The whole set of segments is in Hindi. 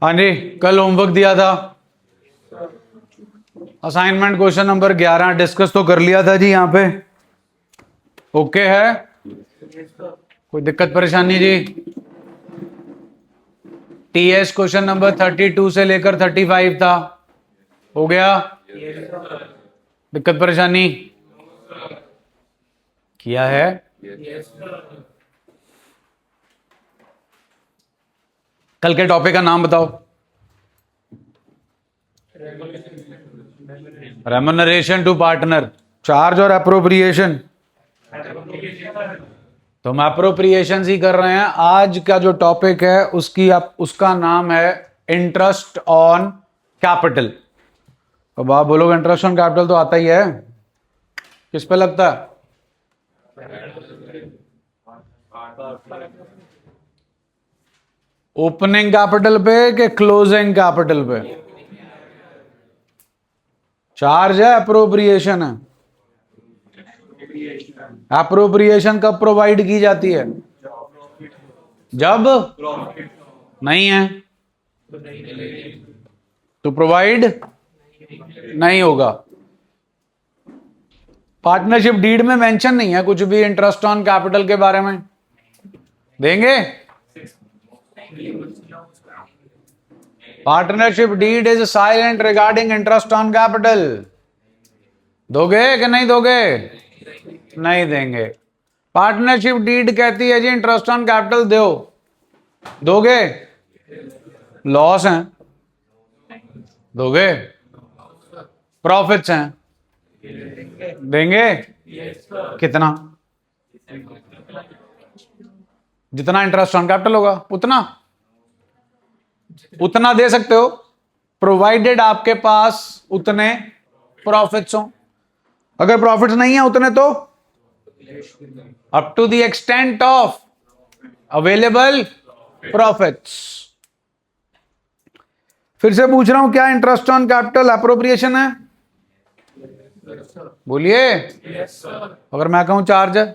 हाँ जी, कल होमवर्क दिया था, असाइनमेंट क्वेश्चन नंबर 11 डिस्कस तो कर लिया था जी। यहाँ पे ओके है, कोई दिक्कत परेशानी जी? टीएस क्वेश्चन नंबर 32 से लेकर 35 था, हो गया? दिक्कत परेशानी किया है? कल के टॉपिक का नाम बताओ। रेम्युनरेशन टू पार्टनर, चार्ज और अप्रोप्रिएशन। तो हम अप्रोप्रिएशन ही कर रहे हैं। आज का जो टॉपिक है उसका नाम है इंटरेस्ट ऑन कैपिटल। अब आप बोलोगे इंटरेस्ट ऑन कैपिटल तो आता ही है, किस पे लगता है? ओपनिंग कैपिटल पे कि क्लोजिंग कैपिटल पे? चार्ज है, अप्रोप्रिएशन है? अप्रोप्रिएशन कब प्रोवाइड की जाती है? जब नहीं है तो प्रोवाइड नहीं होगा। पार्टनरशिप डीड में मेंशन नहीं है कुछ भी इंटरेस्ट ऑन कैपिटल के बारे में। देंगे? Partnership deed is silent regarding interest on capital. दोगे कि नहीं दोगे? नहीं देंगे। पार्टनरशिप डीड कहती है जी इंटरेस्ट ऑन कैपिटल दो, दोगे? लॉस हैं, दोगे? प्रॉफिट्स हैं, देंगे? कितना? जितना इंटरेस्ट ऑन कैपिटल होगा उतना दे सकते हो, प्रोवाइडेड आपके पास उतने प्रॉफिट्स हो। अगर प्रॉफिट्स नहीं है उतने तो up to the extent of available profits. फिर से पूछ रहा हूं, क्या इंटरेस्ट ऑन कैपिटल अप्रोप्रिएशन है? बोलिए। अगर मैं कहूं चार्ज है,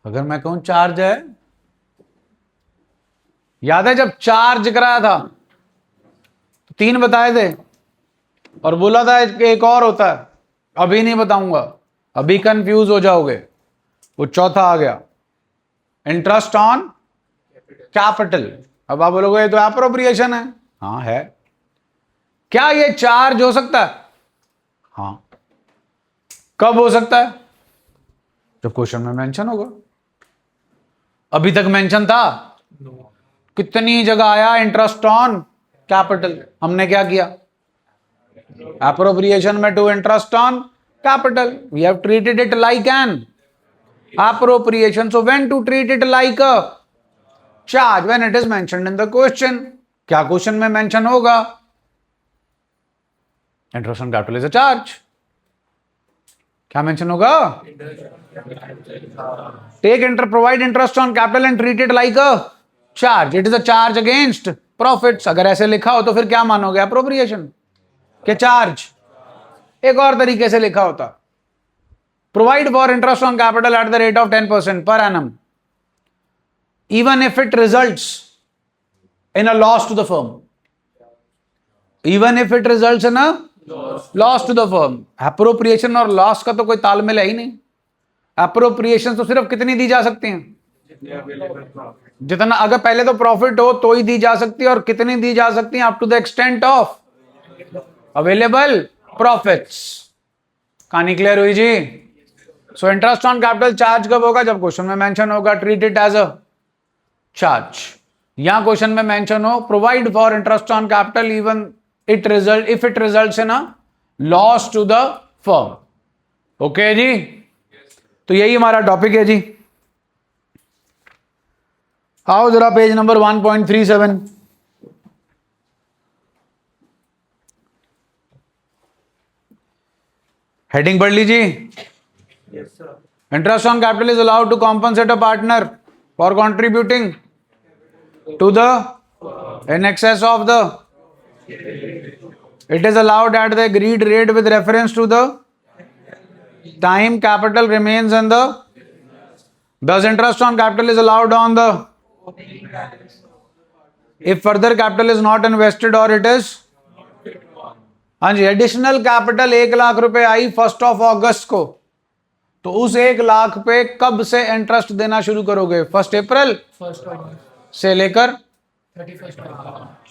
अगर मैं कहूं चार्ज है, याद है जब चार्ज कराया था तो 3 बताए थे और बोला था कि एक और होता है, अभी नहीं बताऊंगा, अभी कंफ्यूज हो जाओगे। वो चौथा आ गया, इंटरेस्ट ऑन कैपिटल। अब आप बोलोगे ये तो अप्रोप्रिएशन है। हाँ है। क्या ये चार्ज हो सकता है? हाँ। कब हो सकता है? जब क्वेश्चन में मेंशन होगा। अभी तक मेंशन था? कितनी जगह आया इंटरेस्ट ऑन कैपिटल? हमने क्या किया? अप्रोप्रिएशन में to interest on capital, we have treated it like an appropriation. So when to treat it like a charge? When it is mentioned in the question. क्या क्वेश्चन में मेंशन होगा? Interest on capital is a charge. क्या मेंशन होगा? Provide interest on capital and treat it like a charge. It is a charge against profits. अगर ऐसे लिखा हो तो फिर क्या मानोगे? अप्रोप्रिएशन के चार्ज। एक और तरीके से लिखा होता, provide for interest on capital at the rate of 10% per annum, even if it results in a loss to the firm. Even if it results in a loss to the firm. Appropriation और loss का तो कोई तालमेल है ही नहीं। Appropriation तो सिर्फ कितनी दी जा सकती हैं? जितना, अगर पहले तो प्रॉफिट हो तो ही दी जा सकती है, और कितनी दी जा सकती है? Up to the extent of available profits. कहानी क्लियर हुई जी? So interest on capital charge कब होगा? जब क्वेश्चन में मेंशन होगा treat it as a charge. यहां क्वेश्चन में मेंशन हो provide for interest on capital even it result if it results in a loss to the firm. Okay जी? तो यही हमारा टॉपिक है जी। आओ जरा पेज नंबर 1.37। हेडिंग पढ़ लीजिए। Interest on capital is allowed to compensate a partner for contributing to the in excess of the. It is allowed at the agreed rate with reference to the time capital remains in the. Thus, interest on capital is allowed on the If further capital is not invested or it is, हाँ जी, एडिशनल कैपिटल 1 लाख रुपए आई 1 अगस्त को, तो उस 1 लाख पे कब से इंटरेस्ट देना शुरू करोगे? 1 अप्रैल से लेकर 31 March.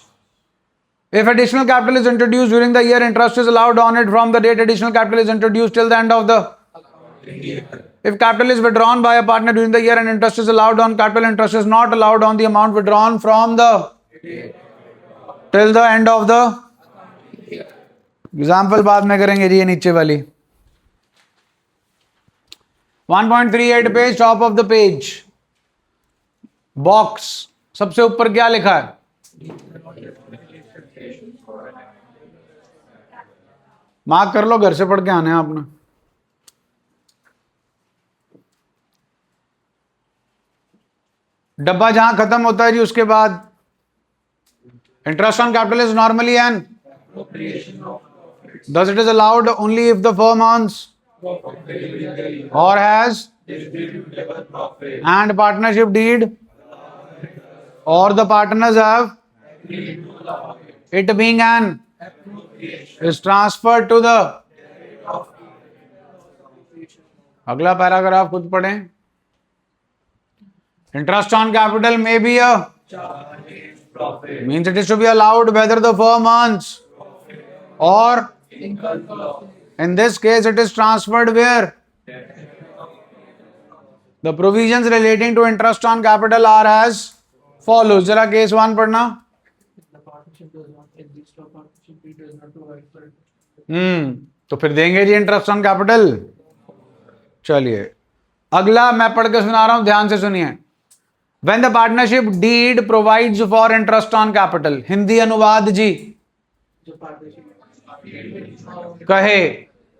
If additional capital is introduced during the year, interest is allowed on it from the date additional capital is introduced till the end of the year. If capital is withdrawn by a partner during the year and interest is allowed on capital, interest is not allowed on the amount withdrawn from the till the end of the example बाद में करेंगे जी, ये नीचे वाली 1.38 page, top of the page, box सबसे ऊपर क्या लिखा है? मार्क कर लो, घर से पढ़ के आने हैं आपने। डब्बा जहां खत्म होता है जी, उसके बाद interest on capital is normally an thus it is allowed only if the firm earns or has and partnership deed or the partners have it being an is transferred to the अगला पैराग्राफ खुद पढ़ें। Interest on capital may be a means it is to be allowed whether the firm earns or in this case it is transferred where the provisions relating to interest on capital are as follows. जरा केस 1 पढ़ना। तो फिर देंगे जी इंटरेस्ट ऑन कैपिटल। चलिए अगला मैं पढ़ के सुना रहा हूं, ध्यान से सुनिए। When the partnership deed provides for interest on capital, Hindi अनुवाद जी, कहे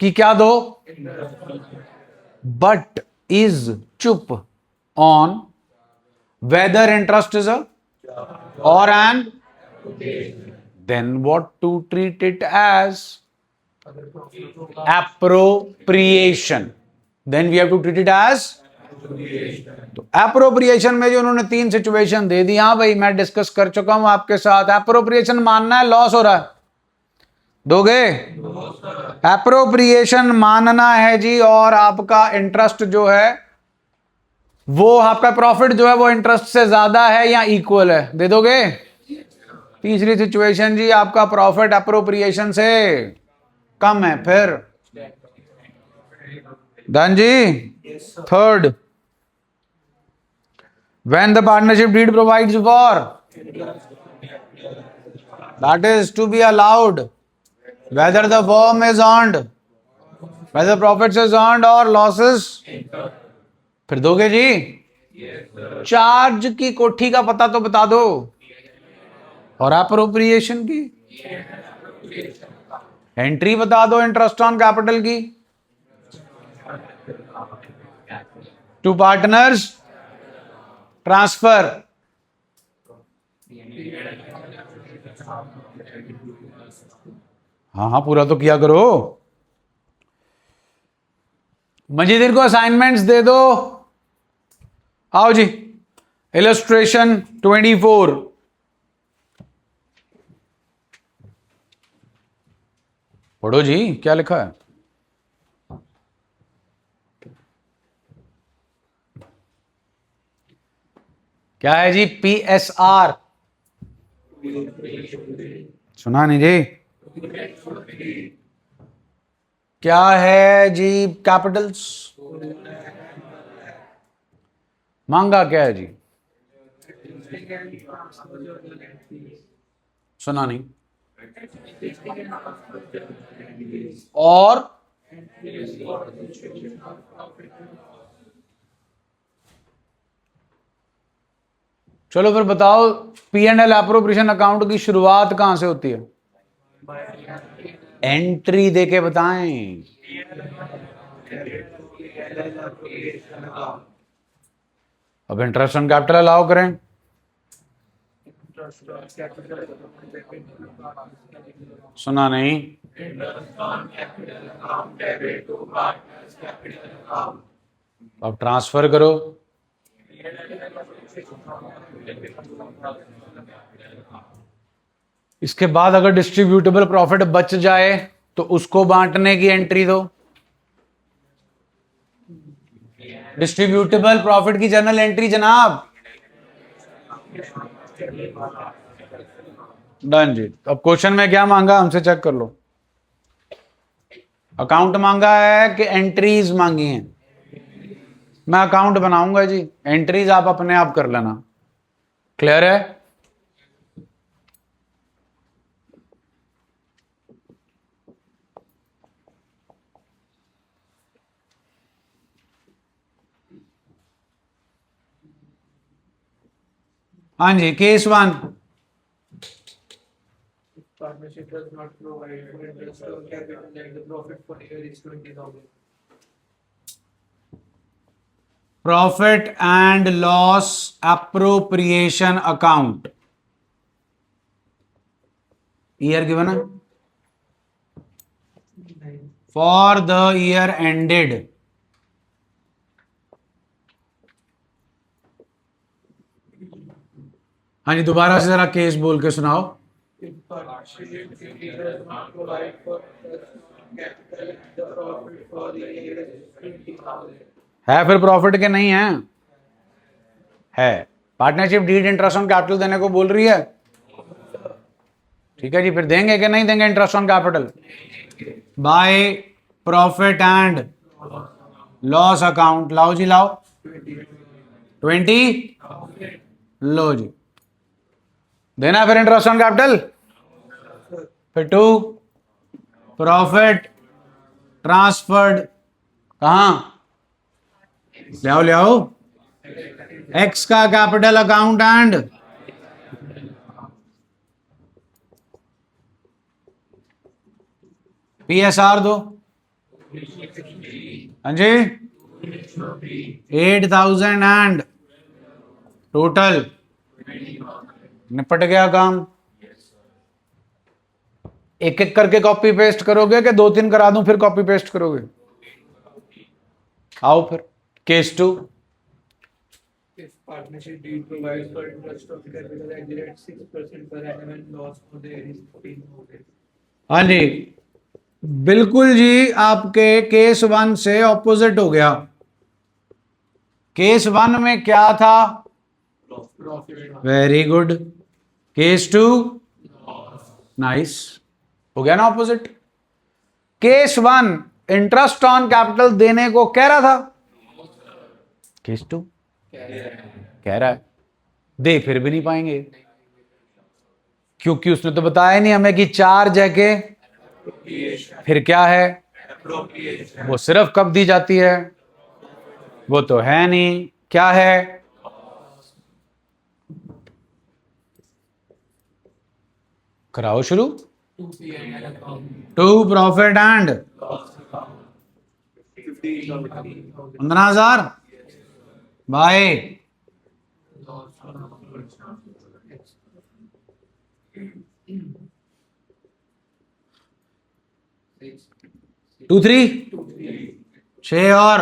कि क्या दो, but is चुप on whether interest is a or an, then what to treat it as? Appropriation. Then we have to treat it as तो एप्रोप्रिएशन में जो उन्होंने 3 सिचुएशन दे दी, हाँ भाई मैं डिस्कस कर चुका हूं आपके साथ। एप्रोप्रिएशन मानना है, लॉस हो रहा है, दोगे? एप्रोप्रिएशन मानना है जी, और आपका इंटरेस्ट जो है वो आपका प्रॉफिट जो है वो इंटरेस्ट से ज्यादा है या इक्वल है, दे दोगे? तीसरी सिचुएशन जी, आपका प्रॉफिट एप्रोप्रिएशन से कम है, फिर डन जी। Third, when the partnership deed provides for that is to be allowed whether the firm is earned, whether profits is earned or losses, फिर दोगे जी? चार्ज की कोठी का पता तो बता दो, और एप्रोप्रिएशन की एंट्री बता दो इंटरेस्ट ऑन कैपिटल की। टू पार्टनर्स ट्रांसफर, हाँ हाँ पूरा तो किया करो। मजीदीर को असाइनमेंट्स दे दो। आओ जी, इलस्ट्रेशन 24, पढ़ो जी क्या लिखा है। क्या है जी? PSR सुना नहीं जी? क्या है जी? कैपिटल्स मांगा क्या है जी? सुना नहीं? और चलो फिर बताओ, P&L एप्रोप्रिएशन अकाउंट की शुरुआत कहां से होती है? एंट्री देके बताएं। अब इंटरेस्ट ऑन कैपिटल अलाउ करें, सुना नहीं? अब ट्रांसफर करो, इसके बाद अगर डिस्ट्रीब्यूटेबल प्रॉफिट बच जाए तो उसको बांटने की एंट्री दो। डिस्ट्रीब्यूटेबल प्रॉफिट की जर्नल एंट्री जनाब। डन जी। अब क्वेश्चन में क्या मांगा हमसे चेक कर लो। अकाउंट मांगा है कि एंट्रीज मांगी हैं? मैं अकाउंट बनाऊंगा जी, एंट्रीज आप अपने आप कर लेना। क्लियर है? हाँ जी, case 1। Partnership does not provide for interest on capital and the profit for year is 20,000. Profit and loss appropriation account, year given है फॉर द ईयर एंडेड। हाँ जी, दोबारा से जरा केस बोल के सुनाओ। If partnership does not provide for interest on capital and the profit for the year is 20,000. है फिर प्रॉफिट के नहीं है। Partnership deed interest on capital देने को बोल रही है। ठीक है जी, फिर देंगे कि नहीं देंगे interest on capital? Bye profit and loss account. लाओ जी लाओ, 20 लो जी, देना फिर इंटरेस्ट ऑन कैपिटल। फिर 2 प्रॉफिट ट्रांसफर्ड कहां? ले आओ एक्स का कैपिटल अकाउंट एंड पीएसआर दो। हाँ जी, 8,000 एंड टोटल निपट गया काम। एक एक करके कॉपी पेस्ट करोगे कि 2-3 करा दूं फिर कॉपी पेस्ट करोगे? आओ फिर case 2। If partnership deed provides for interest on capital at the rate 6% per annum and loss for the year is 14,000. हाँ जी, बिल्कुल जी, आपके केस 1 से ऑपोजिट हो गया। केस 1 में क्या था? Very good. केस 2 नाइस, हो गया ना opposite. Case 1 interest on capital देने को कह रहा था, केस 2 कह रहा है दे फिर भी नहीं पाएंगे, क्योंकि उसने तो बताया नहीं हमें कि चार्ज है के फिर क्या है, वो सिर्फ कब दी जाती है, वो तो है नहीं। क्या है? कराओ शुरू। 2 प्रॉफिट एंड 15,000 बाय 2 3 6 और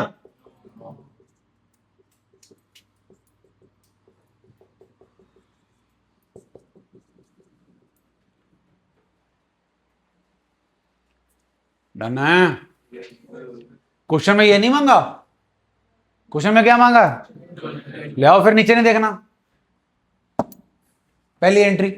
डन है। क्वेश्चन में ये नहीं मांगा, क्वेश्चन में क्या मांगा? ले आओ फिर, नीचे नहीं देखना, पहली entry.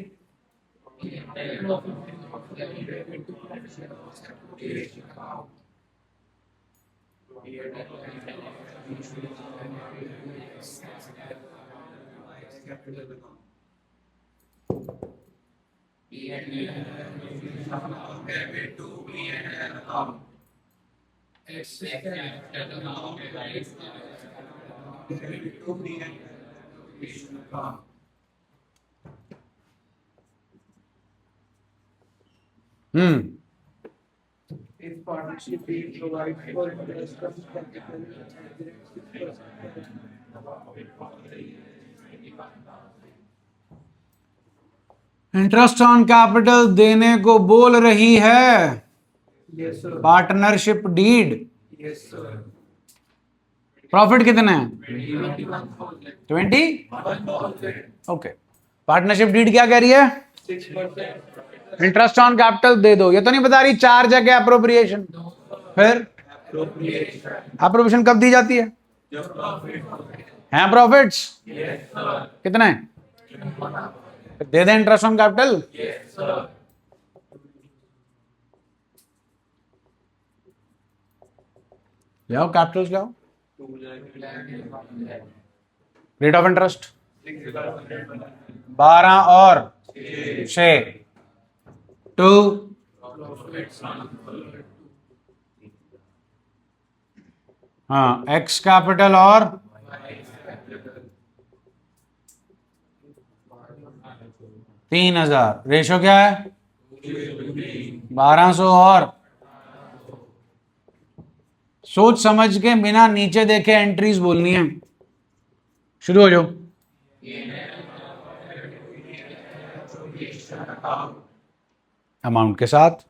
If partnership deed provides for interest on capital at the rate 6%. Interest on capital देने को बोल रही है Yes sir. Partnership deed. Yes sir. Profit कितने हैं? 20। ओके, पार्टनरशिप डीड क्या कह रही है? 6%. इंटरेस्ट ऑन कैपिटल दे दो। ये तो नहीं बता रही चार्ज है क्या अप्रोप्रिएशन। फिर अप्रोप्रिएशन कब दी जाती है? हैं प्रॉफिट्स कितने हैं? दे दे इंटरेस्ट ऑन कैपिटल। जाओ कैपिटल जाओ। रेट ऑफ इंटरेस्ट 12 और 6 टू हाँ एक्स कैपिटल और 3000। रेशो क्या है? 1200 और सोच समझ के बिना नीचे देखे एंट्रीज बोलनी है। शुरू हो जाओ। अमाउंट के साथ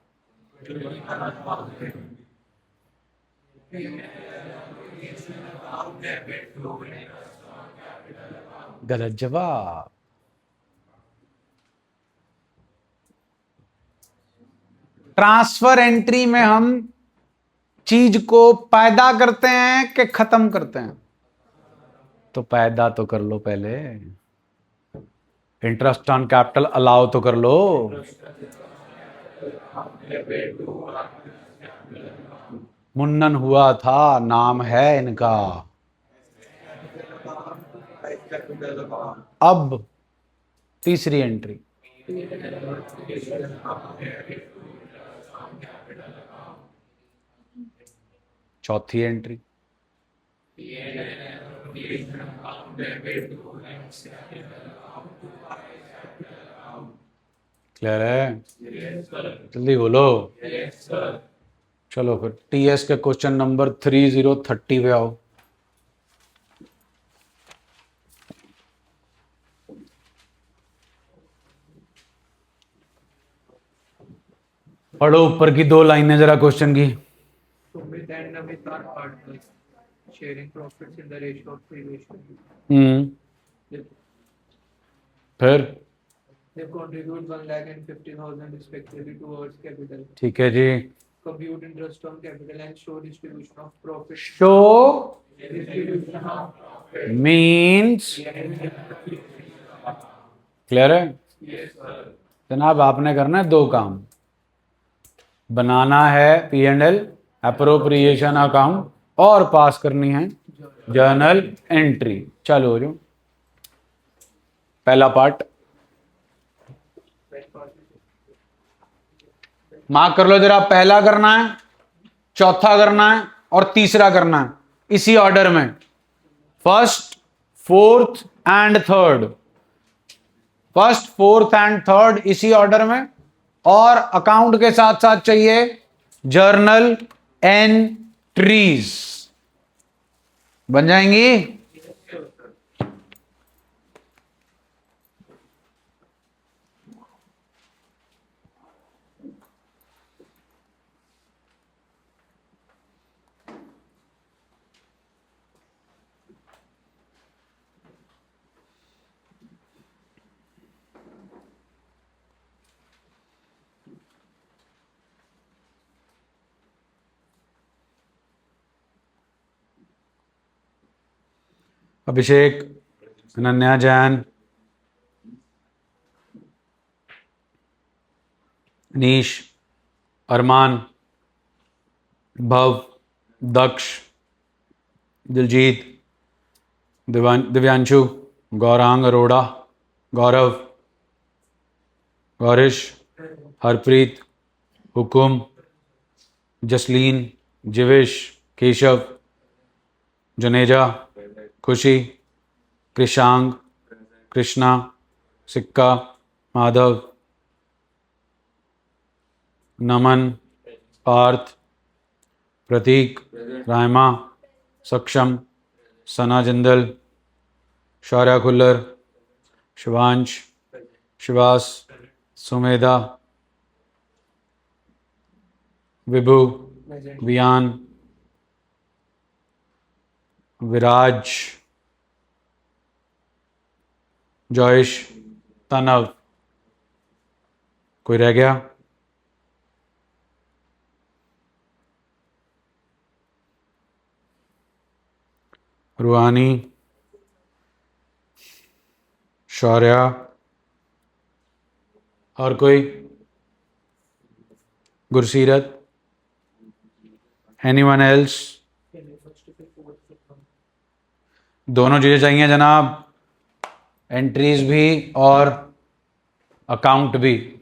गलत जवाब। ट्रांसफर एंट्री में हम चीज को पैदा करते हैं कि खत्म करते हैं? तो पैदा तो कर लो पहले। इंटरेस्ट ऑन कैपिटल अलाउ तो कर लो। मुन्नन हुआ था, नाम है इनका। अब तीसरी एंट्री चौथी एंट्री क्लियर है? जल्दी बोलो। चलो फिर टीएस के क्वेश्चन नंबर 3030 पे आओ। पढ़ो ऊपर की 2 लाइनें जरा क्वेश्चन की। Sumit and Namit are partners, sharing profits in the ratio of 3:1. फिर They contribute 1,50,000 respectively towards capital. ठीक है जी। Compute interest on capital and show distribution of profit. Show Distribution of profit. Means clear है? Yes, sir. जनाब आपने करना है 2 काम। बनाना है P&L अप्रोप्रिएशन अकाउंट और पास करनी है जर्नल एंट्री। चलो हो जाओ। पहला पार्ट मार्क कर लो जरा। पहला करना है, चौथा करना है और तीसरा करना है, इसी ऑर्डर में। First, fourth and third. First, fourth and third इसी ऑर्डर में। और अकाउंट के साथ साथ चाहिए जर्नल एंट्रीज। बन जाएंगी? अभिषेक, अनन्या जैन, नीश, अरमान, भव, दक्ष, दिलजीत, दिव्यांशु, गौरांग अरोड़ा, गौरव, गौरिश, हरप्रीत, हुकुम, जसलीन, जिवेश, केशव, जुनेजा, खुशी, कृषांग, कृष्णा, सिक्का, माधव, नमन, पार्थ, प्रतीक, रायमा, सक्षम, सना जिंदल, शौर्या खुल्लर, शिवांश, शिवास, सुमेधा, विभु, वियान, विराज, जॉयश, तनव, कोई रह गया? रूहानी, शौर्या, और कोई? गुरसीरत, एनीवन एल्स? दोनों चीजें चाहिए जनाब, एंट्रीज भी और अकाउंट भी।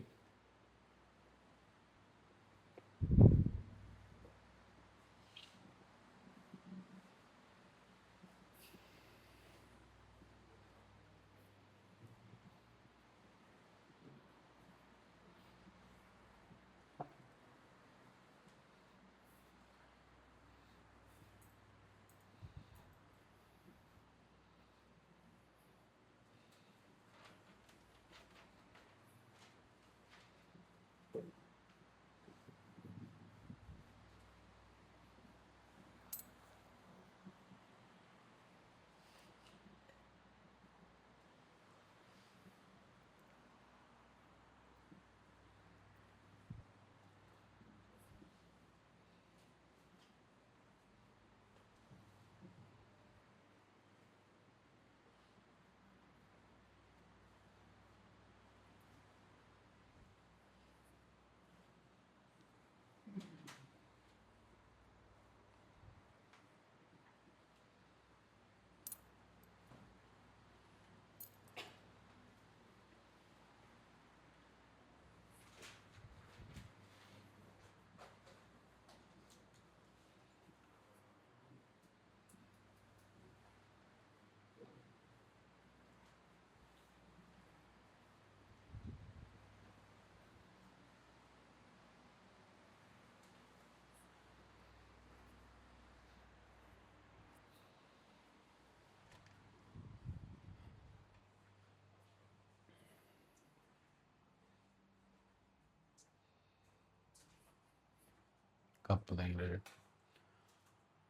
कप देंगे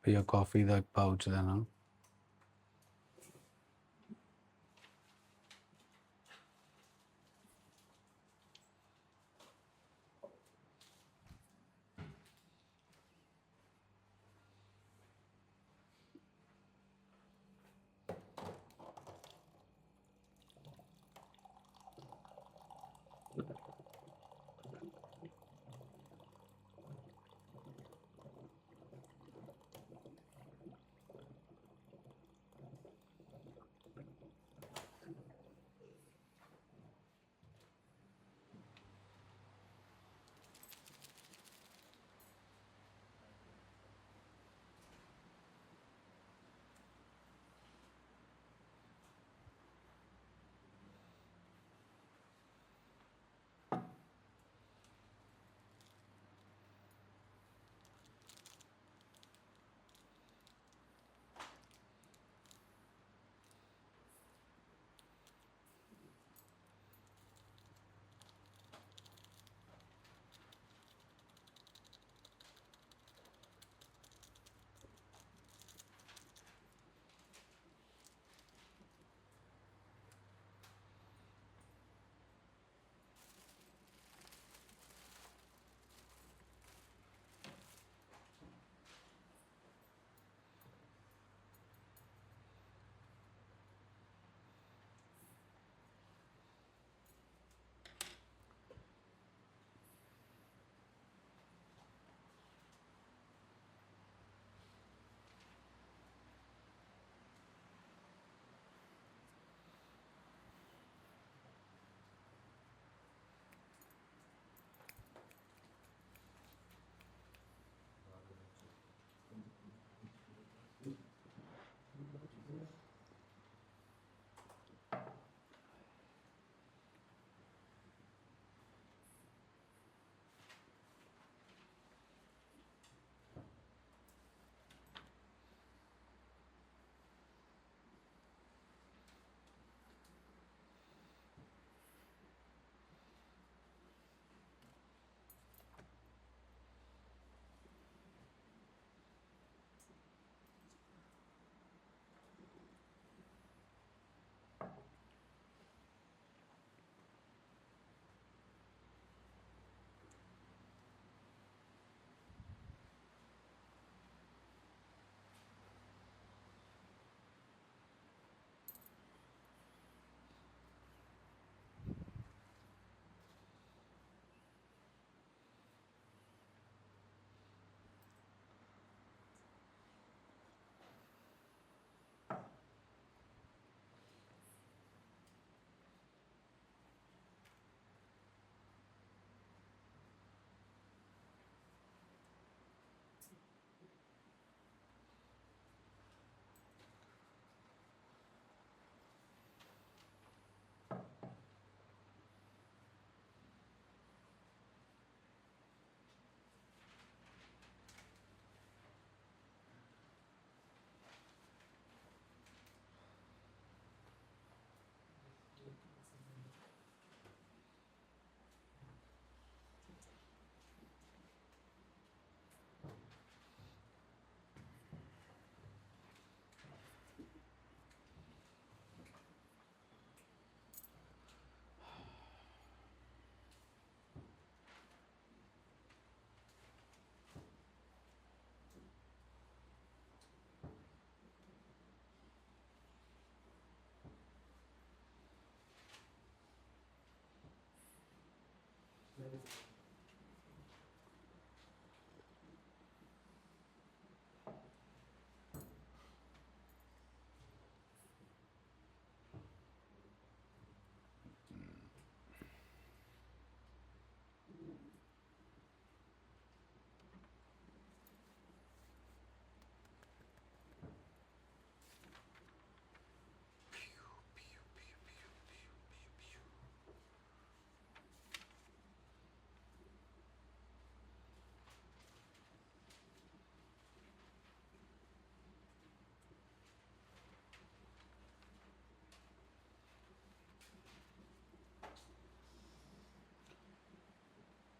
भैया, कॉफी का एक पाउच देना।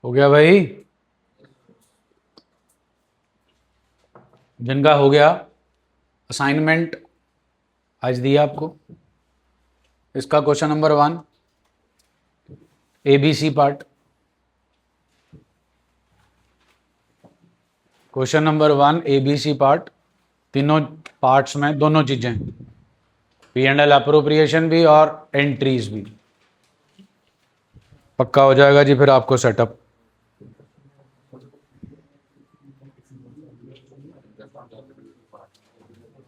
हो गया भाई? जिनका हो गया असाइनमेंट आज दिया आपको। इसका question number 1 ABC part. Question number 1 ABC part, तीनों पार्ट्स में दोनों चीजें, P&L अप्रोप्रिएशन भी और एंट्रीज भी। पक्का हो जाएगा जी फिर आपको सेटअप।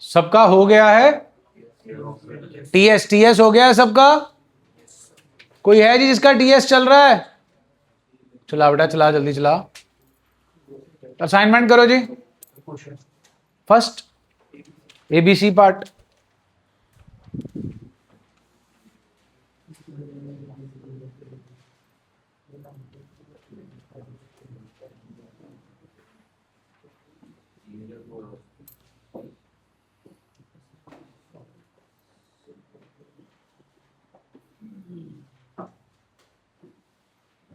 सबका हो गया है? टीएस हो गया है सबका? कोई है जी जिसका टीएस चल रहा है? चला बेटा चला, जल्दी चला। असाइनमेंट करो जी। First ABC part.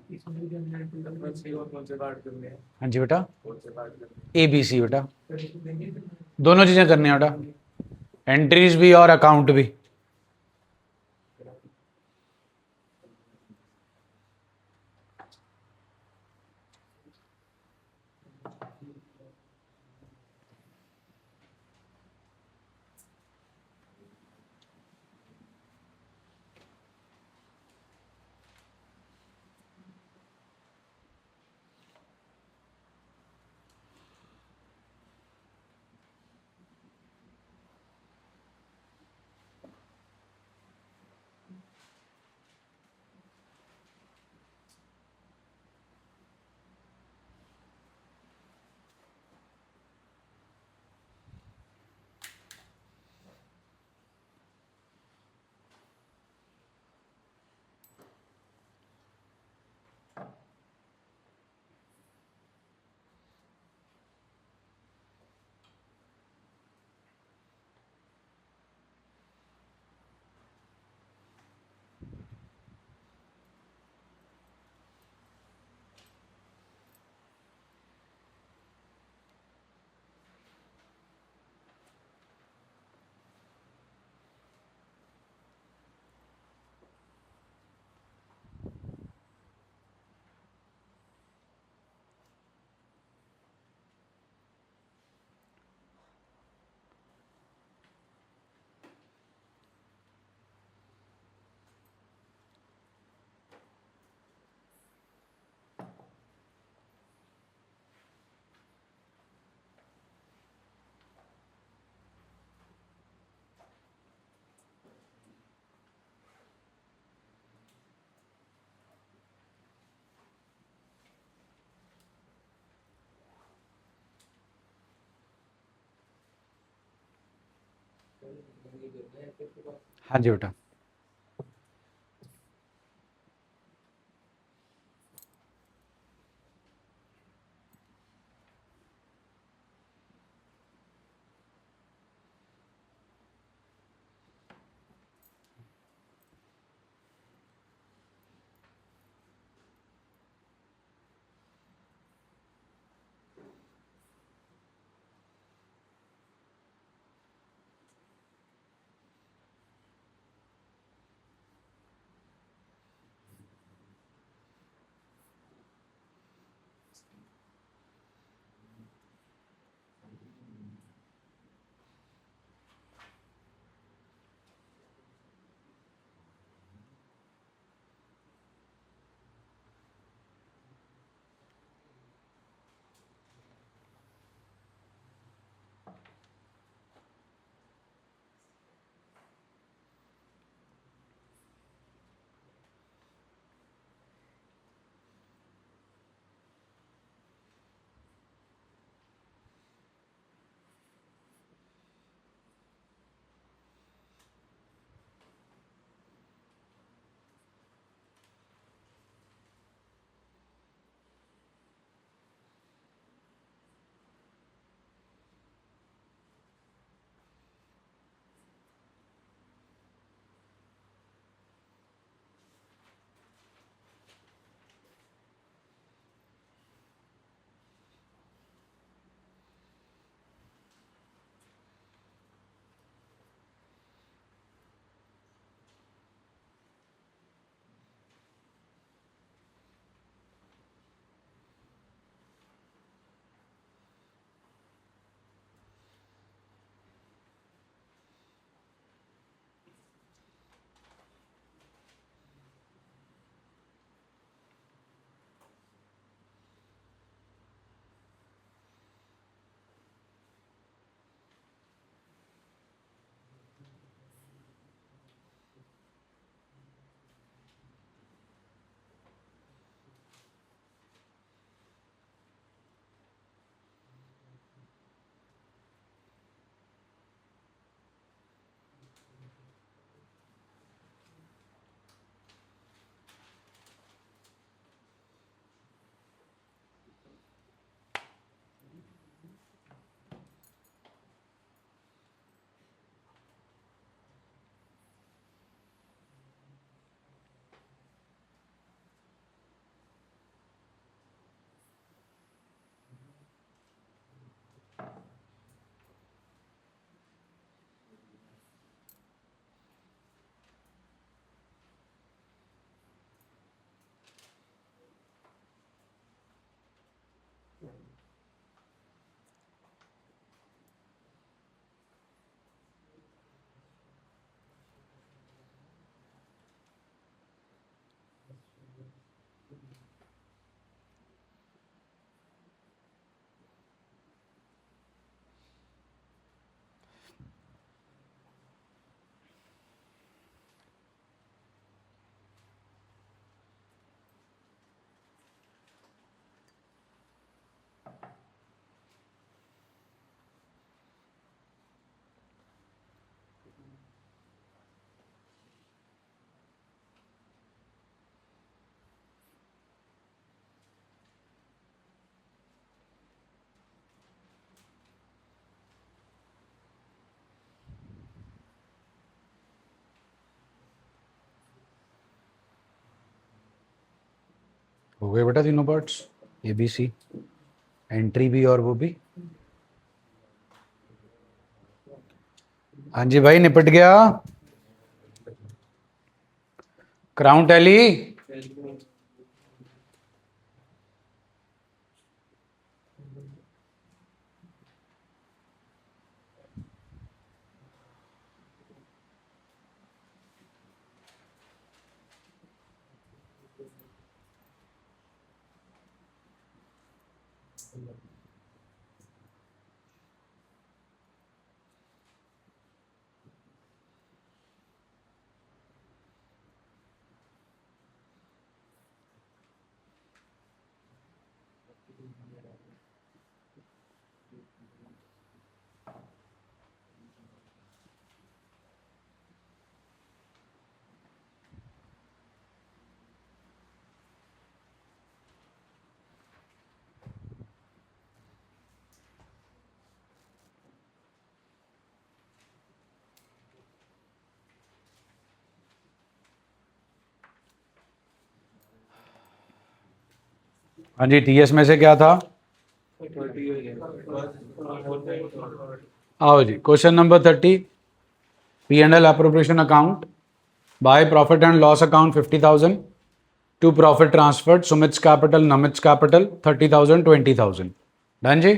इसमें भी हमने टोटल से और कौन से पार्ट करने हैं? हाँ जी बेटा, कौन से पार्ट करने ABC बेटा, हैं? इसको देंगे तो दोनों चीजें करनी है बेटा, एंट्रीज भी और अकाउंट भी। हाँ जी बेटा। हो गए बेटा तीनों पार्ट्स, ABC, एंट्री भी और वो भी। हाँ जी भाई, निपट गया। क्राउन टैली, हाँ जी, TS में से क्या था? आओ जी, question number 30, P&L appropriation account, buy profit and loss account 50,000, to profit transferred, Sumit's capital, Namit's capital 30,000, 20,000। Done जी।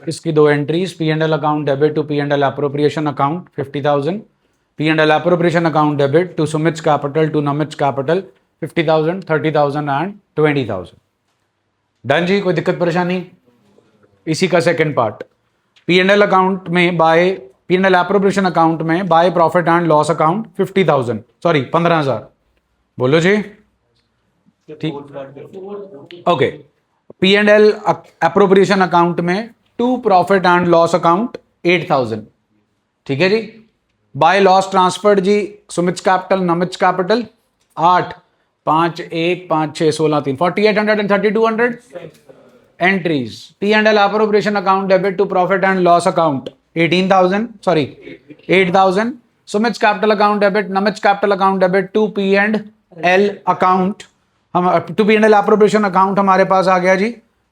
इसकी दो entries, P&L account debit to P&L appropriation account 50,000, P&L appropriation account debit to Sumit's capital to Namit's capital 50,000, 30,000 and 20,000। Done जी, कोई दिक्कत परेशानी? इसी का सेकंड पार्ट, P&L अकाउंट में बाय P&L एप्रोप्रिएशन अकाउंट में by profit and loss account 50,000, sorry 15,000। बोलो जी, ठीक, ओके। P&L एप्रोप्रिएशन अकाउंट में to profit and loss account 8,000, ठीक है जी। बाय लॉस ट्रांसफर्ड जी, Sumit's capital, Namit's capital 8, 5 1 5 6 16 3 4800 and 3200 entries. P&L appropriation account debit to profit and loss account 18,000, sorry 8,000, Sumit's capital account debit, Namit's capital account debit to P&L account, हम to P&L appropriation account हमारे पास आ गया जी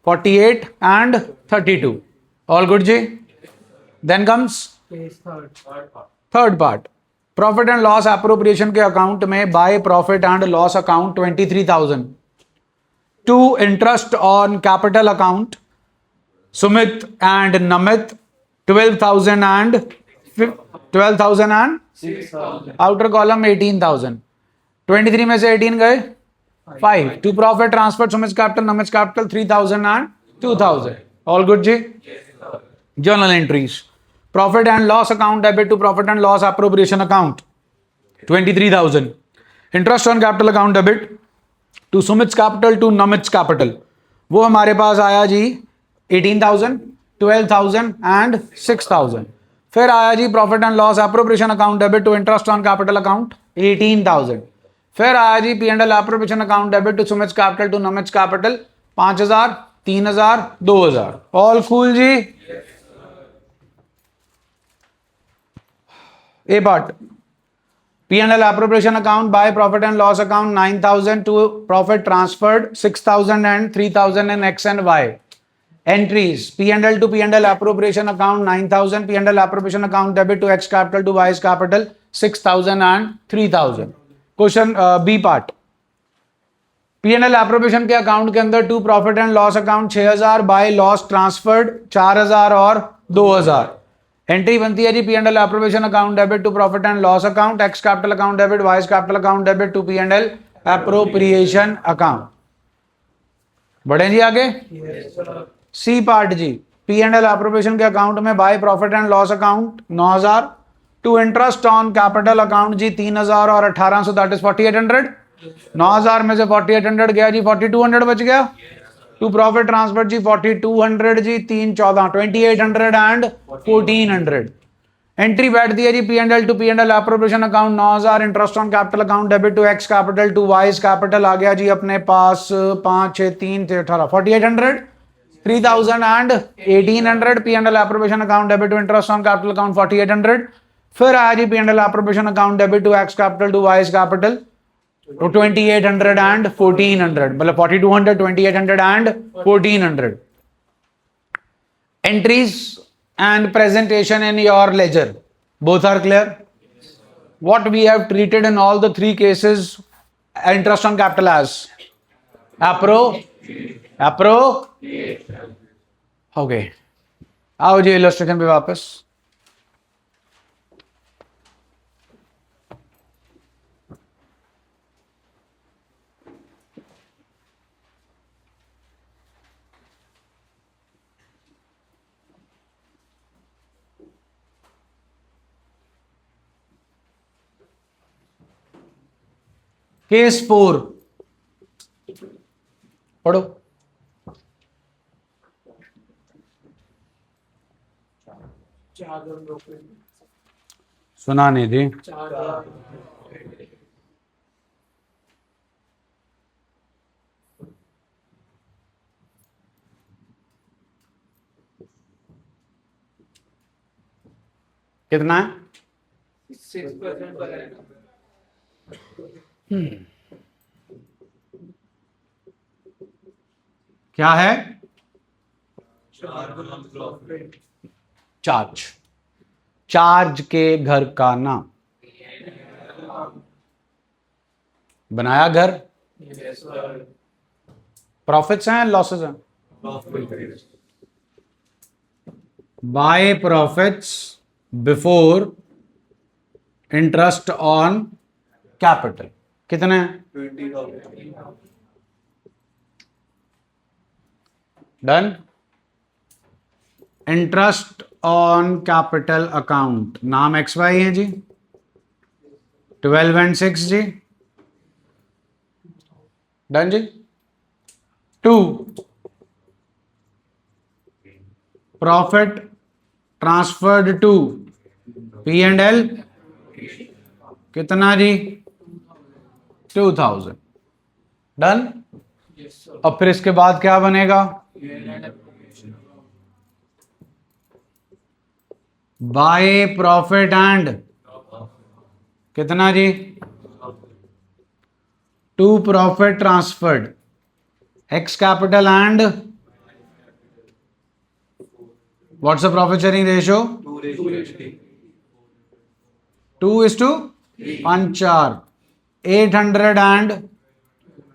48 and 32, all good जी। then comes third part, profit and loss appropriation के अकाउंट में by profit and loss account 23,000, to interest on capital account Sumit and Namit 12,000 and 6,000, outer column 18,000, 23 में से 18 गए 5, to profit transfer Sumit's capital, Namit's capital 3,000 and 2,000, all good जी। journal entries, profit and loss account debit to profit and loss appropriation account 23,000, interest on capital account debit to Sumit's capital to Namit's capital, वो हमारे पास आया जी 18,000, 12,000 एंड 6,000। फिर आया जी profit and loss appropriation account debit to interest on capital account 18,000। फिर आया जी P&L appropriation account debit to Sumit's capital to Namit's capital 5,000, 3,000, 2,000, all cool जी। A part, P&L appropriation account by profit and loss account 9,000 to profit transferred 6,000 and 3,000 in X and Y. Entries, P&L to P&L appropriation account 9,000, P&L appropriation account debit to X capital to Y's capital 6,000 and 3,000। Question B part, P&L appropriation के अकाउंट के अंदर to profit and loss account 6,000, by loss transferred 4,000 और 2,000। एंट्री बनती है जी P&L appropriation account debit to profit and loss account, X capital account debit, Y's capital account debit to P&L appropriation account. बढ़े जी आगे। सी पार्ट जी, P&L एप्रोप्रिएशन के अकाउंट में by profit and loss account 9,000, to interest on capital account जी 3,000 और 1,800, दैट इज 4,800। 9,000 में से 4,800 गया जी, 4,200 बच गया। टू प्रॉफिट ट्रांसफर जी 4,200 जी, 3 14 2,800 एंड 1,400। एंट्री बैठती है जी P&L to P&L appropriation account 9,000, interest on capital account debit to X capital to Y's capital आ गया जी अपने पास 5 6 3 18 4,800, 3,000 and 1,800। P&L appropriation account debit to interest on capital account 4,800। फिर आया जी P&L appropriation account debit to X capital to Y's capital तो 2800 एंड 1400, मतलब 4200, 2800 and 1400. Entries and presentation in your ledger, both are clear. What we have treated in all the three cases, interest on capital as appro. Okay, आओ जी इलस्ट्रेशन पे वापस. केस 4 पढ़ो. सुना नहीं थी. कितना है? 6% पर है. क्या है? प्रॉफिट. चार्ज के घर का नाम. बनाया घर. Yes, sir. प्रॉफिट्स हैं, लॉसेस हैं? Profit. By profits before interest on capital. कितने? 20,000. Done. Interest on capital account, नाम एक्स वाई है जी. 12 एंड 6 जी. डन जी. 2 profit transferred to P and L. कितना जी? 2000. डन. Yes, sir. अब फिर इसके बाद क्या बनेगा? बाय प्रॉफिट एंड कितना जी? To profit transferred X capital and what's the profit sharing ratio? 2:1 4. 800 and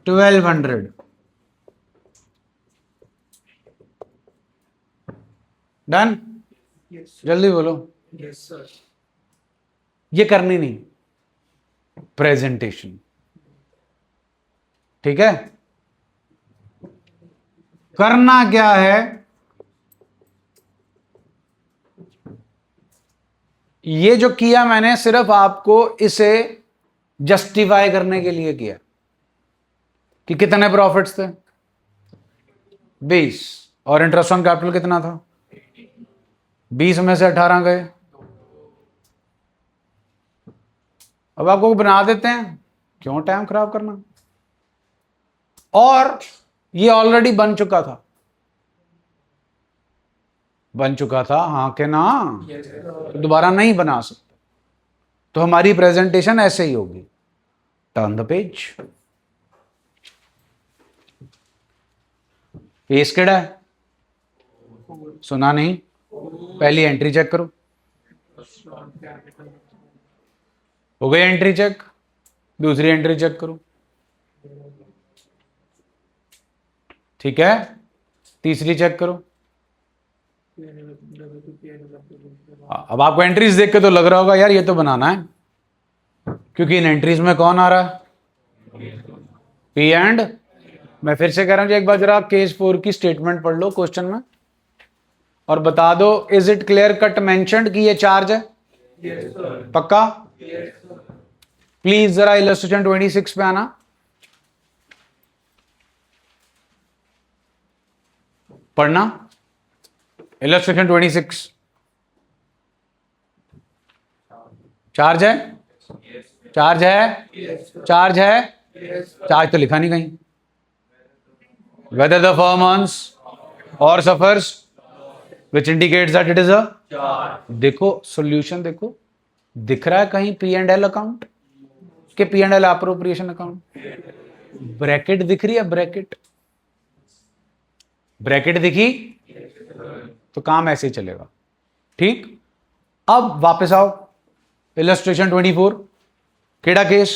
1200. Done. Yes, sir. जल्दी बोलो. Yes, sir. ये करनी नहीं, प्रेजेंटेशन. ठीक है. करना क्या है? ये जो किया मैंने सिर्फ आपको इसे जस्टिफाई करने के लिए किया कि कितने प्रॉफिट्स थे. 20. और इंटरेस्ट ऑन कैपिटल कितना था? 20 में से 18 गए. अब आपको बना देते हैं, क्यों टाइम खराब करना. और ये ऑलरेडी बन चुका था. हाँ के ना. Yes, sir. तो दोबारा नहीं बना सकते. तो हमारी प्रेजेंटेशन ऐसे ही होगी. Turn the page. पेज केड़ा है? सुना नहीं. पहली एंट्री चेक करो. Strong capital. हो गई एंट्री चेक. दूसरी एंट्री चेक करो. ठीक है. तीसरी चेक करो. अब आपको एंट्रीज देख के तो लग रहा होगा यार ये तो बनाना है, क्योंकि इन एंट्रीज में कौन आ रहा है? P and. मैं फिर से कह रहा हूं, एक बार जरा केस 4 की स्टेटमेंट पढ़ लो क्वेश्चन में और बता दो is it clear cut mentioned कि ये चार्ज है? Yes, sir. पक्का? Yes, sir. प्लीज जरा इलस्ट्रेशन 26 पे आना. पढ़ना इलस्ट्रेशन 26. चार्ज है? चार्ज है? Yes, sir. चार्ज है? Yes, sir. चार्ज तो लिखा नहीं कहीं. Whether the firm earns or suffers, which indicates that it is a. देखो सॉल्यूशन देखो, दिख रहा है कहीं पी एंड एल अकाउंट? के P and L appropriation account? Bracket दिख रही है, ब्रैकेट, ब्रैकेट दिखी तो काम ऐसे ही चलेगा। ठीक, अब वापस आओ इलस्ट्रेशन 24, केड़ा केस?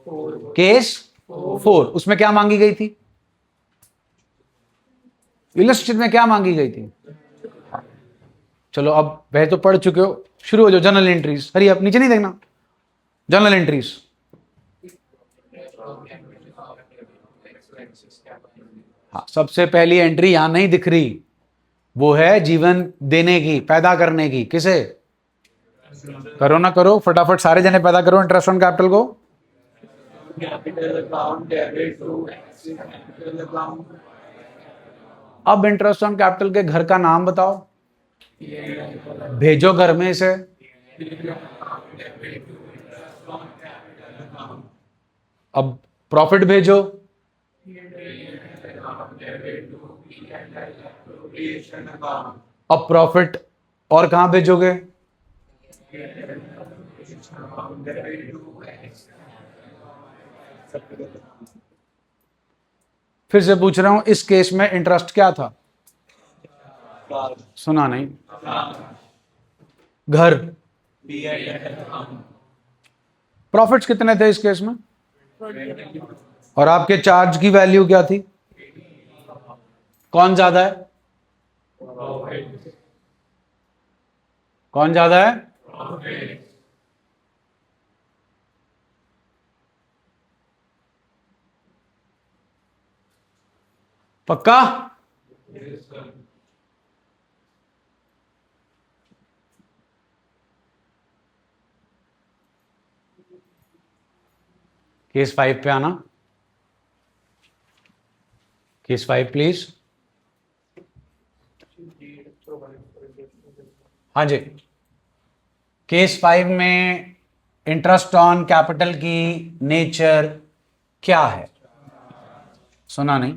केस 4। उसमें क्या मांगी गई थी? इलस्ट्रेशन में क्या मांगी गई थी? चलो अब वह तो पढ़ चुके हो, शुरू हो जाओ। जर्नल एंट्रीज, हरी आप नीचे नहीं देखना, जर्नल एंट्रीज। हाँ, सबसे पहली एंट्री यहां नहीं दिख रही, वो है जीवन देने की, पैदा करने की। किसे? करो ना करो, फटाफट सारे जने पैदा करो इंटरेस्ट ऑन कैपिटल को। Capital account debit to capital account. अब इंटरेस्ट ऑन कैपिटल के घर का नाम बताओ, भेजो घर में से। अब प्रॉफिट भेजो, अब प्रॉफिट और कहां भेजोगे? फिर से पूछ रहा हूं, इस केस में इंटरेस्ट क्या था? सुना नहीं। घर। प्रॉफिट्स कितने थे इस केस में? और आपके चार्ज की वैल्यू क्या थी? कौन ज्यादा है? कौन ज्यादा है? पक्का? केस 5 पे आना, केस 5 प्लीज। हाँ जी, केस 5 में इंटरेस्ट ऑन कैपिटल की नेचर क्या है? सुना नहीं।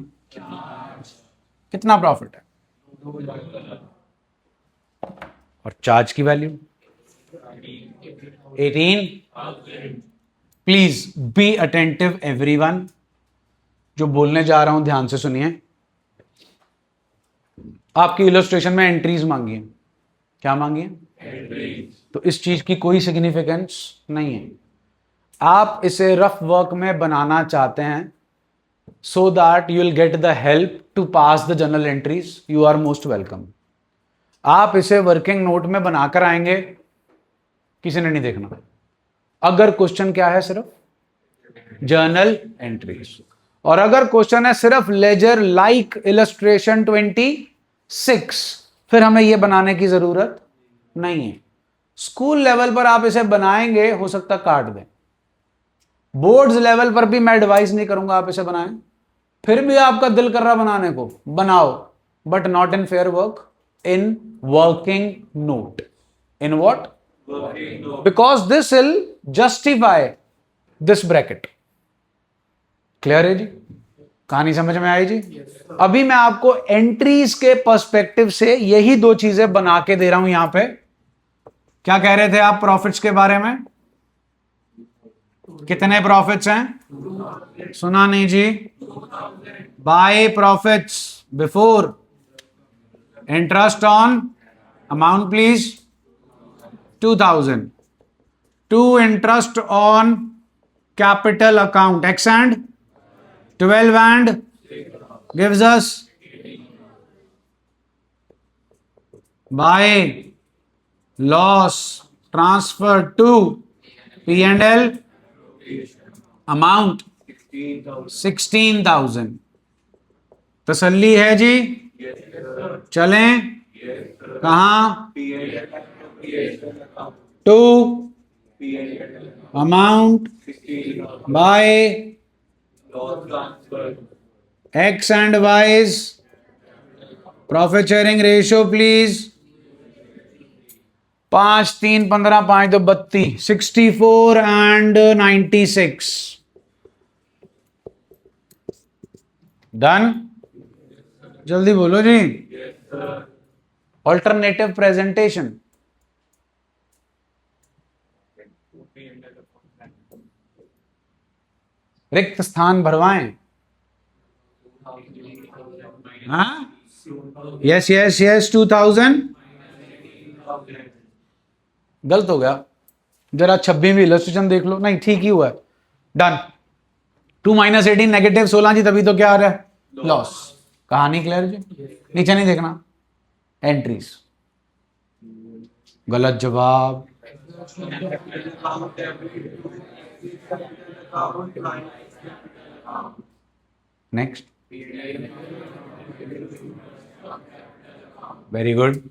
कितना प्रॉफिट है? और चार्ज की value 18। Please be attentive everyone, जो बोलने जा रहा हूं ध्यान से सुनिए। आपकी इलस्ट्रेशन में एंट्रीज मांगी है। क्या मांगी है? तो इस चीज की कोई सिग्निफिकेंस नहीं है। आप इसे रफ वर्क में बनाना चाहते हैं so that you will get the help to pass the journal entries, you are most welcome. आप इसे वर्किंग नोट में बनाकर आएंगे, किसी ने नहीं देखना। अगर क्वेश्चन क्या है? सिर्फ जर्नल एंट्रीज। और अगर क्वेश्चन है सिर्फ लेजर लाइक इलस्ट्रेशन 26, फिर हमें यह बनाने की जरूरत नहीं है। स्कूल लेवल पर आप इसे बनाएंगे, हो सकता काट दें। बोर्ड्स लेवल पर भी मैं एडवाइस नहीं करूंगा आप इसे बनाएं। फिर भी आपका दिल कर रहा बनाने को, बनाओ, but not in fair work, in working note. In what? Because this will justify this bracket. Clear है जी? कहानी समझ में आई जी? अभी मैं आपको एंट्रीज के पर्सपेक्टिव से यही दो चीजें बना के दे रहा हूं यहां पे। क्या कह रहे थे आप प्रॉफिट्स के बारे में? कितने प्रॉफिट्स हैं? सुना नहीं जी। By profits before interest on amount please 2000 to interest on capital account X and 12 and gives us by loss transfer to P&L amount 16,000। तसल्ली है जी? चलें कहां? To amount by X and Y's profit sharing ratio please. 5 3 15 5 2 32 64 and 96। Done? जल्दी बोलो जी। Alternative presentation. रिक्त स्थान भरवाएं। हाँ, यस यस यस, 2000। गलत हो गया, जरा 26वीं इलस्ट्रेशन देख लो। नहीं, ठीक ही हुआ है। डन। 2 - 18 -16 जी, तभी तो क्या आ रहा है, लॉस। कहानी क्लियर जी? नीचे नहीं देखना, एंट्रीज। गलत जवाब। Next. Very good.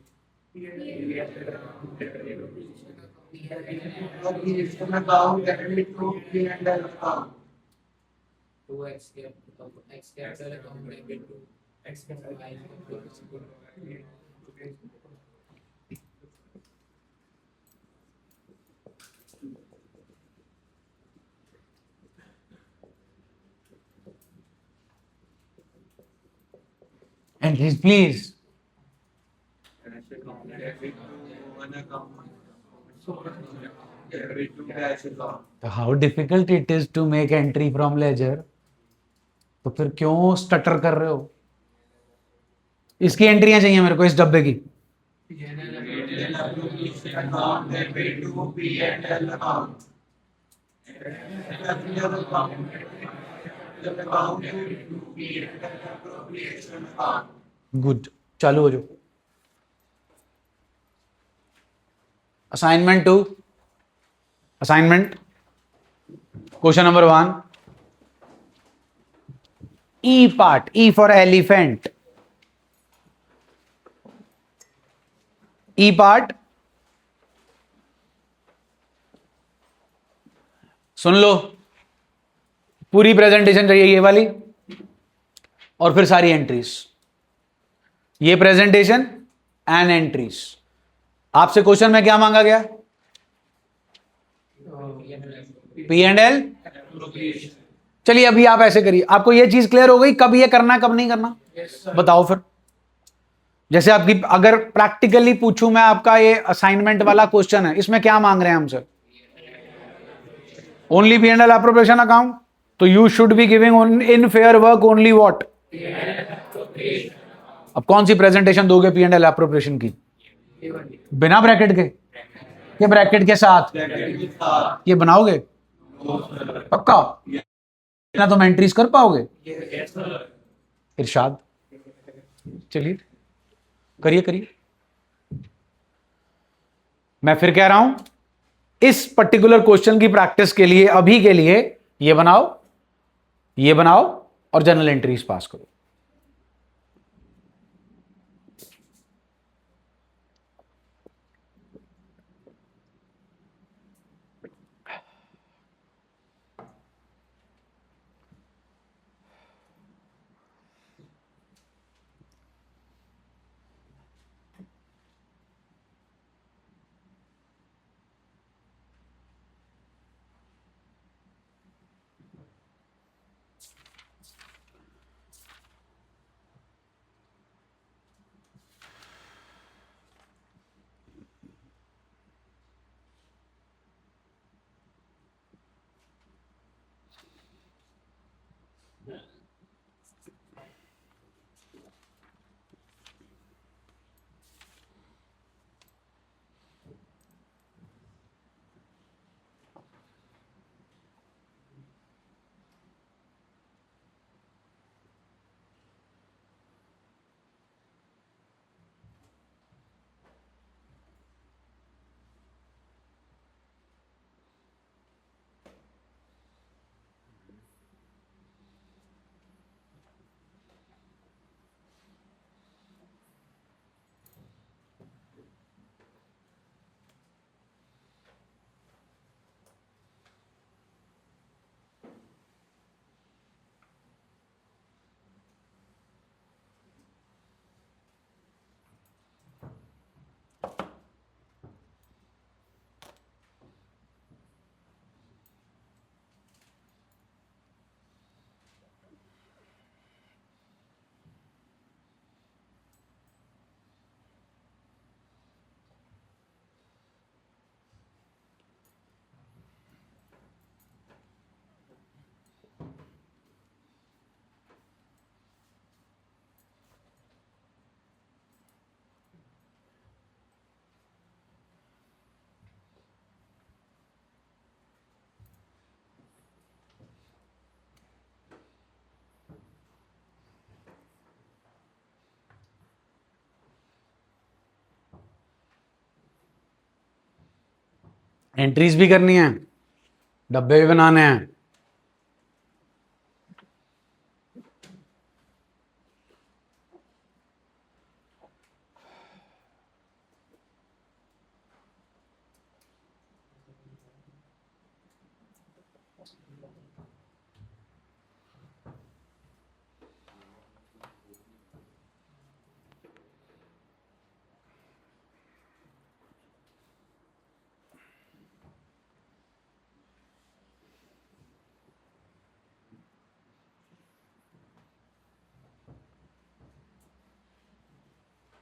Entries please. How difficult it is to make entry from ledger. तो फिर क्यों स्टटर कर रहे हो? इसकी एंट्रियां चाहिए मेरे को, इस डब्बे की। गुड, चालू हो जाओ। Assignment 2, assignment question number 1, E part, E for elephant. E part सुन लो, पूरी प्रेजेंटेशन चाहिए ये वाली, और फिर सारी एंट्रीज। ये प्रेजेंटेशन एंड एंट्रीज। आपसे क्वेश्चन में क्या मांगा गया? P&L। चलिए अभी आप ऐसे करिए, आपको ये चीज क्लियर हो गई कब ये करना कब नहीं करना? बताओ फिर। जैसे आपकी अगर प्रैक्टिकली पूछूं मैं, आपका ये असाइनमेंट वाला क्वेश्चन है, इसमें क्या मांग रहे हैं हमसे? Only P&L appropriation account. तो you should be giving in fair work only what? अब कौन सी प्रेजेंटेशन दोगे P&L एप्रोप्रिएशन की? बिना ब्रैकेट के? ये ब्रैकेट के साथ ये बनाओगे? पक्का? ना तुम एंट्रीज कर पाओगे? इरशाद। चलिए करिए करिए। मैं फिर कह रहा हूं, इस पर्टिकुलर क्वेश्चन की प्रैक्टिस के लिए अभी के लिए ये बनाओ, ये बनाओ, और जनरल एंट्रीज पास करो। एंट्रीज भी करनी है, डब्बे भी बनाने हैं।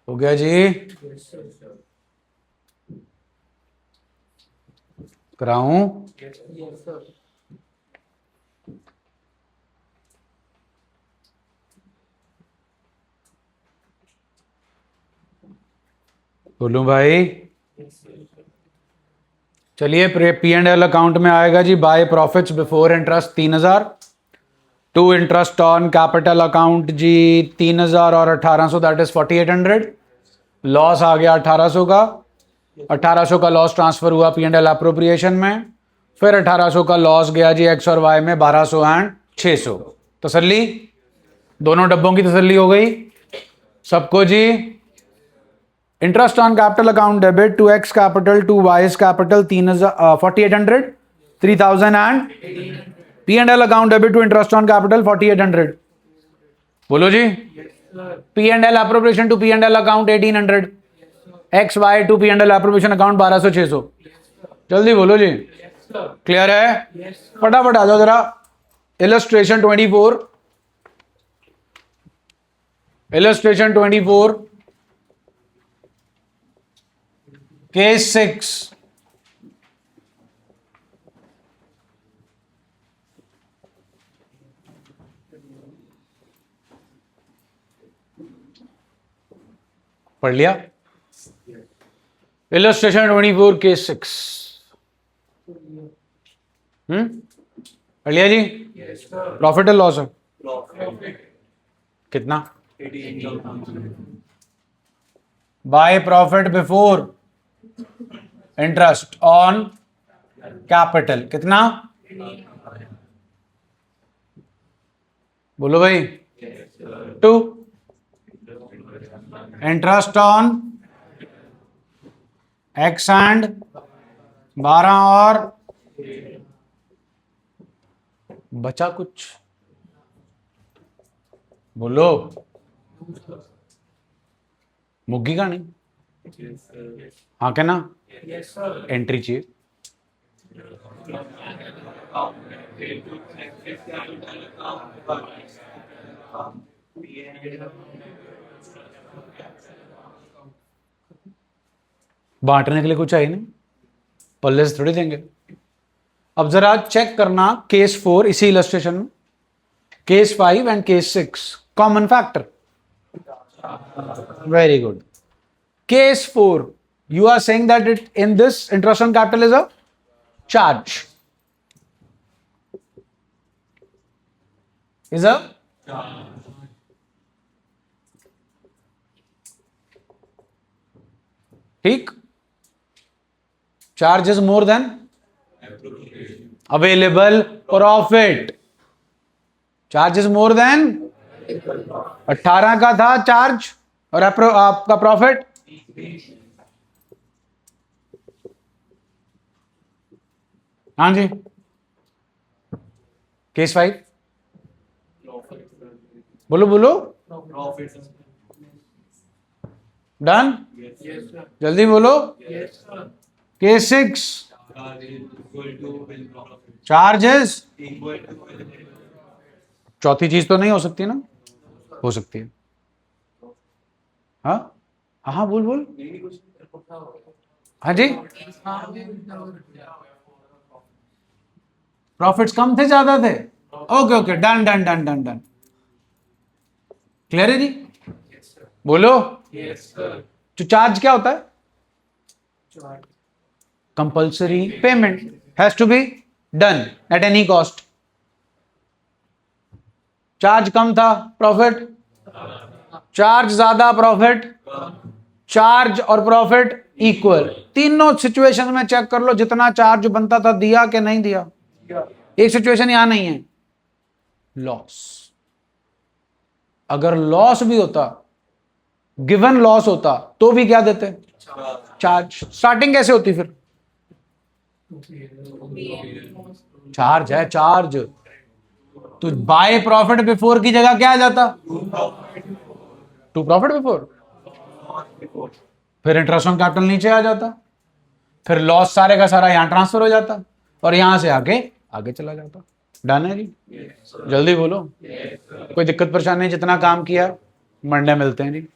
हो गया जी? Yes, sir. कराऊं? Yes, sir. बोलूं भाई? Yes, sir. चलिए, पी एंड एल अकाउंट में आएगा जी by profits before interest 3000, to interest on capital account जी 3000 और 1800, दैट इज 4800। लॉस आ गया 1800 का, 1800 का लॉस ट्रांसफर हुआ पी एंड एल अप्रोप्रिएशन में, फिर 1800 का लॉस गया जी एक्स और वाई में 1200 एंड 600। तसल्ली? दोनों डब्बों की तसल्ली हो गई सबको जी? Interest on capital account debit to X capital to Y's capital 4800, 3000 and P and L account debit to interest on capital 4800। बोलो जी? P and L appropriation to P and L account 1800, X Y to P and L appropriation account 1200 600। जल्दी बोलो जी। क्लियर है? फटाफट आ जाओ जरा। Illustration 24, illustration 24 case 6। पढ़ लिया? Illustration 24 case 6। पढ़ लिया जी? प्रॉफिट एंड लॉस है कितना? By profit before interest on capital कितना? बोलो भाई। 2 इंटरेस्ट ऑन एक्स एंड 12 और बचा कुछ? बोलो। मुग्गी का नहीं? हाँ क्या ना? एंट्री चाहिए। बांटने के लिए कुछ चाहिए नहीं, पल्ले से थोड़ी देंगे। अब जरा चेक करना केस 4 इसी इलस्ट्रेशन में, case 5 and case 6 common factor. Very good. Case 4 you are saying that it in this interest on capital is a charge, is a ठीक? charge is more than available profit, charge is more than 18 का था चार्ज और आपका प्रॉफिट हाँ जी। केस 5 बोलो बोलो। डन? जल्दी बोलो। केस 6 चार्जेस, चौथी चीज तो नहीं हो सकती ना? हो सकती है। हाँ हाँ बोल बोल। हाँ जी। प्रॉफिट्स कम थे ज्यादा थे? Okay okay, done done done done done. Clear है जी? बोलो। तो चार्ज क्या होता है? Compulsory payment has to be done at any cost. Charge कम था, प्रॉफिट। चार्ज ज्यादा, प्रॉफिट। चार्ज और प्रॉफिट इक्वल। तीनों सिचुएशन में चेक कर लो, जितना चार्ज बनता था दिया कि नहीं दिया। एक सिचुएशन यहां नहीं है, लॉस। अगर लॉस भी होता, गिवन लॉस होता, तो भी क्या देते? चार्ज। स्टार्टिंग कैसे होती फिर? चार्ज है, चार्ज। तो बाय प्रॉफिट बिफोर की जगह क्या आ जाता? To profit before. फिर इंटरेस्ट ऑन कैपिटल नीचे आ जाता, फिर लॉस सारे का सारा यहां ट्रांसफर हो जाता, और यहां से आगे आगे चला जाता। डन है जी? जल्दी बोलो। कोई दिक्कत परेशानी? जितना काम किया मंडे मिलते हैं जी।